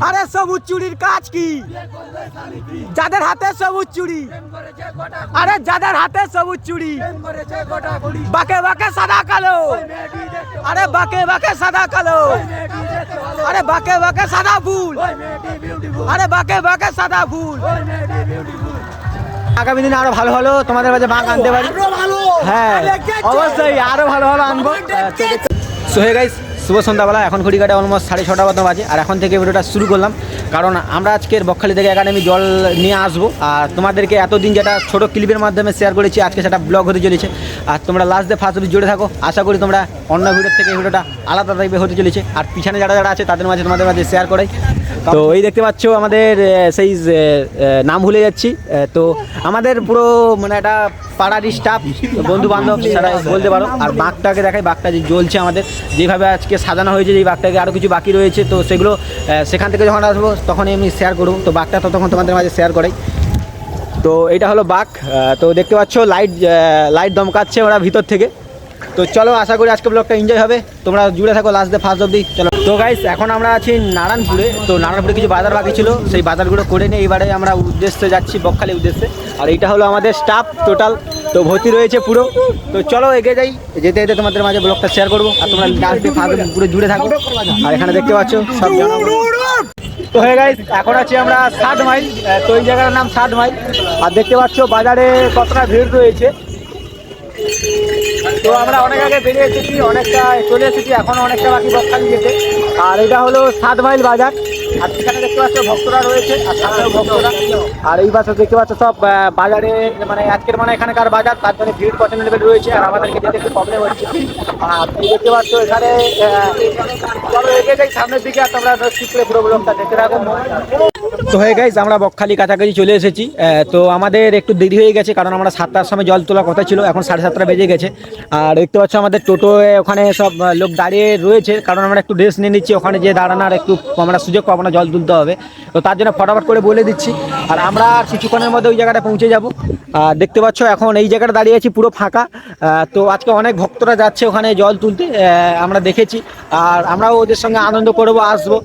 আরে সবুজ চুরির কাজ কি? যাদের হাতে সবুজ চুরি, আরে যাদের হাতে সবুজ চুরি, বাকে বাকে সাদা কালো, আরে বাকে বাকে সাদা কালো, আরে বাকে বাকে সাদা ফুল, আরে বাকে বাকে সাদা ফুল। আগামী দিনে আরো ভালো ভালো তোমাদের মাঝে বাঁক আনতে পারি। হ্যাঁ অবশ্যই আরো ভালো ভালো আনবো। সো হে গাইস, শুভ সন্ধ্যাবেলা। এখন ঘড়ি কাটে অলমোস্ট 6:30 মতো বাজে। আর এখন থেকে ভিডিওটা শুরু করলাম, কারণ আমরা আজকের বকখালি থেকে একাডেমি জল নিয়ে আসবো। আর তোমাদেরকে এতদিন যেটা ছোটো ক্লিপের মাধ্যমে শেয়ার করেছি, আজকে সেটা ব্লগ হতে চলেছে। আর তোমরা লাস্ট দিয়ে ফার্স্ট অবধি জুড়ে থাকো। আশা করি তোমরা অন্য ভিডিওর থেকে ভিডিওটা আলাদা টাইপের হতে চলেছে। আর পিছনে যারা যারা আছে তাদের মাঝে তোমাদের মাঝে শেয়ার করাই। তো এই দেখতে পাচ্ছ আমাদের সেই নাম ভুলে যাচ্ছি। তো আমাদের পুরো মানে একটা পাড়ার স্টাফ, বন্ধু বান্ধব তারা বলতে পারো। আর বাঘটাকে দেখাই, বাঘটা যে জ্বলছে আমাদের, যেভাবে আজকে সাজানো হয়েছে, যেই বাঘটাকে আরও কিছু বাকি রয়েছে। তো সেগুলো সেখান থেকে যখন আসবো তখনই আমি শেয়ার করবো। তো বাঘটা ততক্ষণ তোমাদের মাঝে শেয়ার করাই। তো এইটা হলো বাঘ। তো দেখতে পাচ্ছ লাইট দমকাচ্ছে ওরা ভিতর থেকে। তো চলো, আশা করি আজকে ব্লগটা এনজয় হবে। তোমরা জুড়ে থাকো লাস্ট দিয়ে ফার্স্ট অবধি। চলো তো গাইস, এখন আমরা আছি নারায়ণপুরে। তো নারায়ণপুরে কিছু বাজার বাকি ছিল, সেই বাজারগুলো করে নিয়ে এইবারে আমরা উদ্দেশ্যে যাচ্ছি, বকখালি উদ্দেশ্যে। আর এইটা হলো আমাদের স্টাফ টোটাল, তো ভর্তি রয়েছে পুরো। তো চলো এগিয়ে যাই, যেতে যেতে তোমাদের মাঝে ব্লগটা শেয়ার করবো। আর তোমরা লাস্ট দিয়ে ফার্স্ট অবধি পুরো জুড়ে থাকো। আর এখানে দেখতে পাচ্ছ সব জানা। তো হয়ে গাইস, এখন আছি আমরা 7 মাইল। তো এই জায়গাটার নাম 7 মাইল। আর দেখতে পাচ্ছ বাজারে কতটা ভিড় রয়েছে। তো আমরা অনেক আগে বেরিয়ে এসেছি, অনেকটা চলে এসেছি, এখনও অনেকটা বাকি বকখালি যেতে। আর এটা হলো 7 মাইল বাজার। আর সেখানে দেখতে পাচ্ছ ভক্তরা রয়েছে, আর সামনেও ভক্তরা। আর এই পাশে দেখতে পাচ্ছ সব বাজারে, মানে আজকের মানে এখানকার বাজার, তার জন্য ভিড় প্রচন্ড লেভেল রয়েছে। আর আমাদেরকে যেতে একটু প্রবলেম হচ্ছে। আর এই দেখতে পাচ্ছ এখানে চলো এগিয়ে যাই সামনের দিকে। আর তোমরা শীতের পুরো ব্লগটা দেখতে থাকো। তো হয়ে গাইস, আমরা বকখালি কাছাকাছি চলে এসেছি। তো আমাদের একটু দেরি হয়ে গেছে, কারণ আমরা 7টার সময় জল তোলার কথা ছিল, এখন 7:30 বেজে গেছে। আর দেখতে পাচ্ছ আমাদের টোটোয় ওখানে সব লোক দাঁড়িয়ে রয়েছে, কারণ আমরা একটু রেস্ট নিয়ে নিচ্ছি। ওখানে যে দাঁড়ানোর একটু আমরা সুযোগ পাবো না, জল তুলতে হবে। তো তার জন্য ফটাফট করে বলে দিচ্ছি। আর আমরা কিছুক্ষণের মধ্যে ওই জায়গাটা পৌঁছে যাব। আর দেখতে পাচ্ছ এখন এই জায়গাটা দাঁড়িয়ে আছি পুরো ফাঁকা। তো আজকে অনেক ভক্তরা যাচ্ছে ওখানে জল তুলতে, আমরা দেখেছি। আর আমরাও ওদের সঙ্গে আনন্দ করবো, আসবো।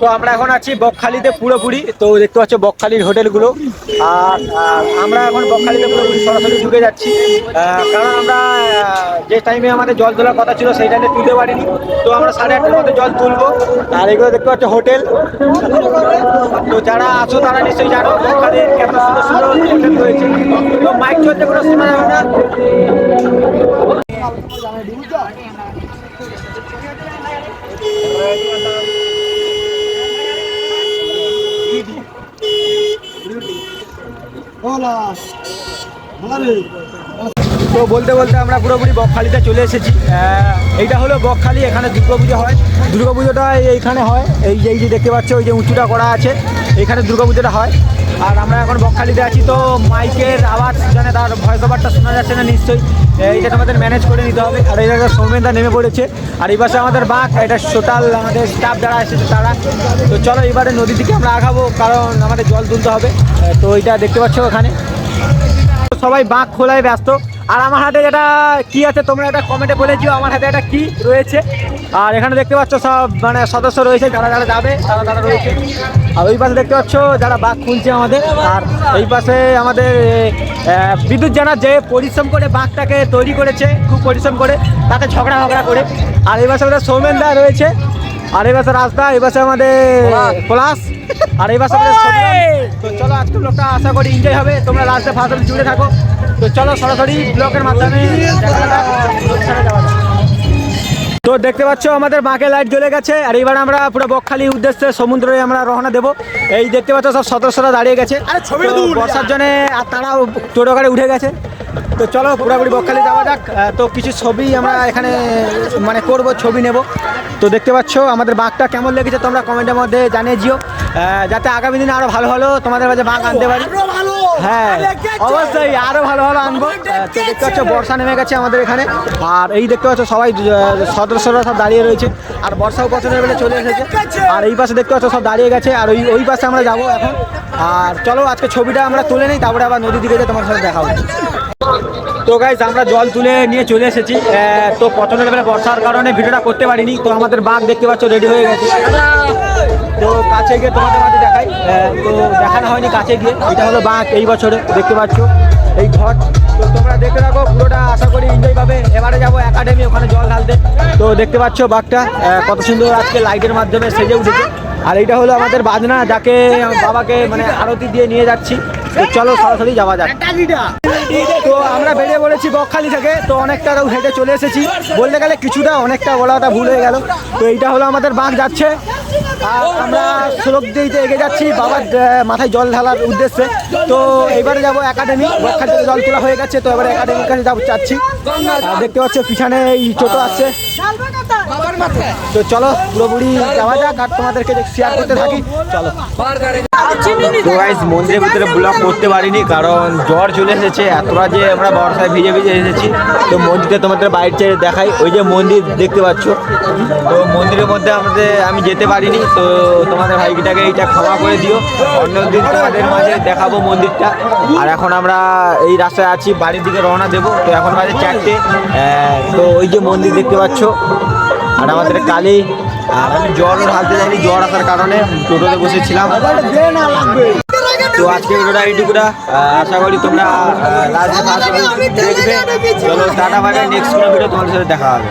তো আমরা এখন আছি বকখালিতে পুরোপুরি। তো দেখতে পাচ্ছ বকখালির হোটেলগুলো। আর আমরা এখন বকখালিতে পুরোপুরি সরাসরি ঢুকে যাচ্ছি, কারণ আমরা যে টাইমে আমাদের জল তোলার কথা ছিল সেই টাইমে তুলতে পারিনি। তো আমরা 8:30-এর মধ্যে জল তুলবো। আর এগুলো দেখতে পাচ্ছ হোটেল। তো যারা আছো তারা নিশ্চয়ই জানো বকখালির কত সুন্দর সুন্দর হোটেল রয়েছে। তো মাইক চলতে কোনো শোনা যাবে না। তো বলতে বলতে আমরা পুরোপুরি বকখালিতে চলে এসেছি। এইটা হলো বকখালি, এখানে দুর্গাপুজো হয়। দুর্গাপুজোটা এইখানে হয়, এই যে দেখতে পাচ্ছ ওই যে উঁচুটা করা আছে, এইখানে দুর্গাপুজোটা হয়। আর আমরা এখন বকখালিতে আছি। তো মাইকের আওয়াজ জানে, তার ভয়েস ওভারটা শোনা যাচ্ছে না নিশ্চয়ই, এইটা আমাদের ম্যানেজ করে নিতে হবে। আর এই জায়গায় সৌমেনদা নেমে পড়েছে। আর এই পাশে আমাদের বাঘ, এটা টোটাল আমাদের স্টাফ যারা এসেছে তারা। তো চলো এবারে নদীর দিকে আমরা আগাবো, কারণ আমাদের জল তুলতে হবে। তো এইটা দেখতে পাচ্ছ ওখানে সবাই বাঁক খোলায় ব্যস্ত। আর আমার হাতে যেটা কি আছে তোমরা এটা কমেন্টে বলেছিও, আমার হাতে এটা কি রয়েছে। আর এখানে দেখতে পাচ্ছ সব মানে সদস্য রয়েছে, যারা যারা যাবে তারা রয়েছে। আর ওই পাশে দেখতে পাচ্ছ যারা বাঁক খুলছে আমাদের। আর এই পাশে আমাদের বিদ্যুৎ জানার যে পরিশ্রম করে বাঁকটাকে তৈরি করেছে, খুব পরিশ্রম করে, তাকে ঝগড়া করে। আর এই পাশে আমাদের সৌমেন দা রয়েছে। আর এই পাশে রাস্তা, এই পাশে আমাদের পলাশ। আর এই পাশে তো চলো আজকে ব্লগটা আশা করি এনজয় হবে। তোমরা লাস্টে ফার্স্ট জুড়ে থাকো। তো চলো সরাসরি ব্লগের মাধ্যমে যাওয়া যাক। তো দেখতে পাচ্ছ আমাদের বাঁকে লাইট জ্বলে গেছে, আর এবার আমরা পুরো বকখালির উদ্দেশ্যে সমুদ্রে আমরা রওনা দেবো। এই দেখতে পাচ্ছ সব সদস্যরা দাঁড়িয়ে গেছে তো বর্ষার জন্য, আর তারাও টোটো গাড়ি উঠে গেছে। তো চলো পুরোপুরি বকখালি যাওয়া যাক। তো কিছু ছবি আমরা এখানে মানে করব, ছবি নেব। তো দেখতে পাচ্ছ আমাদের বাঁকটা কেমন লেগেছে তোমরা কমেন্টের মধ্যে জানিয়ে দিও, যাতে আগামী দিনে আরও ভালো ভালো তোমাদের মাঝে বাঁক আনতে পারি। হ্যাঁ অবশ্যই আরও ভালো ভালো আনবো। তো দেখতে পাচ্ছ বর্ষা নেমে গেছে আমাদের এখানে, আর এই দেখতে পাচ্ছ সবাই সদস্যরা সব দাঁড়িয়ে রয়েছে, আর বর্ষাও পছন্দের বেলে চলে এসেছে। আর এই পাশে দেখতে পাচ্ছ সব দাঁড়িয়ে গেছে, আর ওই পাশে আমরা যাবো এখন। আর চলো আজকে ছবিটা আমরা তুলে নিই, তারপরে আবার নদীর দিকে যেয়ে তোমার সাথে দেখা হবে। তো গাইস আমরা জল তুলে নিয়ে চলে এসেছি। তো পছন্দের বেলা বর্ষার কারণে ভিডিওটা করতে পারিনি। তো আমাদের বাঘ দেখতে পাচ্ছ রেডি হয়ে গেছে। তো কাছে গিয়ে তোমাদের মাঝে দেখাই। তো দেখানো হয়নি কাছে গিয়ে। এটা হলো বাঘ এই বছরে দেখতে পাচ্ছ এই ঘর। তো তোমরা দেখতে থাকো পুরোটা, আশা করি এনজয় পাবে। এবারে যাবো একাডেমি, ওখানে জল ঢালতে। তো দেখতে পাচ্ছ বাঘটা কত সুন্দর আজকে লাইটের মাধ্যমে সেজে উঠেছে। আর এইটা হলো আমাদের বাজনা, যাকে বাবাকে মানে আরতি দিয়ে নিয়ে যাচ্ছি। তো চলো সরাসরি যাওয়া যাক। তো আমরা বেরিয়ে পড়েছি বকখালি থেকে। তো অনেকটা হেঁটে চলে এসেছি, বলতে গেলে কিছুটা, অনেকটা বলাটা ভুল হয়ে গেল। তো এইটা হলো আমাদের বাঁক যাচ্ছে, আর আমরা শ্লোক দিতে এগিয়ে যাচ্ছি বাবার মাথায় জল ঢালার উদ্দেশ্যে। তো এবারে যাবো একাডেমি, বকখালি থেকে জল তোলা হয়ে গেছে। তো এবারে একাডেমির কাছে যাচ্ছি। দেখতে পাচ্ছ পিছনে এই টোটো আসছে। তো চলো পুরোপুরি যাওয়া যাক, আর তোমাদেরকে শেয়ার করতে থাকি। চলো। তো গাইস মন্দিরের ভিতরে ব্লগ করতে পারিনি, কারণ জ্বর চলে এসেছে। এতটা যে আমরা বর্ষায় ভিজে ভিজে এসেছি। তো মন্দিরে তোমাদের বাইরে চেয়ে দেখাই, ওই যে মন্দির দেখতে পাচ্ছ। তো মন্দিরের মধ্যে আমি যেতে পারিনি। তো তোমাদের ভাইটাকে এইটা ক্ষমা করে দিও, অন্যদিন তোমাদের মাঝে দেখাবো মন্দিরটা। আর এখন আমরা এই রাস্তায় আছি, বাড়ির দিকে রওনা দেবো। তো এখন বাজে 4টে। তো ওই যে মন্দির দেখতে পাচ্ছ, আর আমাদের কালী। আর আমি জ্বর ঢালতে যাইনি, জ্বর আসার কারণে টোটোতে বসেছিলাম। তো আজকে ভিডিওটা এইটুকুটা, আশা করি তোমরা লাস্টে দেখবে। চলো টাটা বাই বাই, নেক্সট কোনো ভিডিও তোমাদের সাথে দেখা হবে।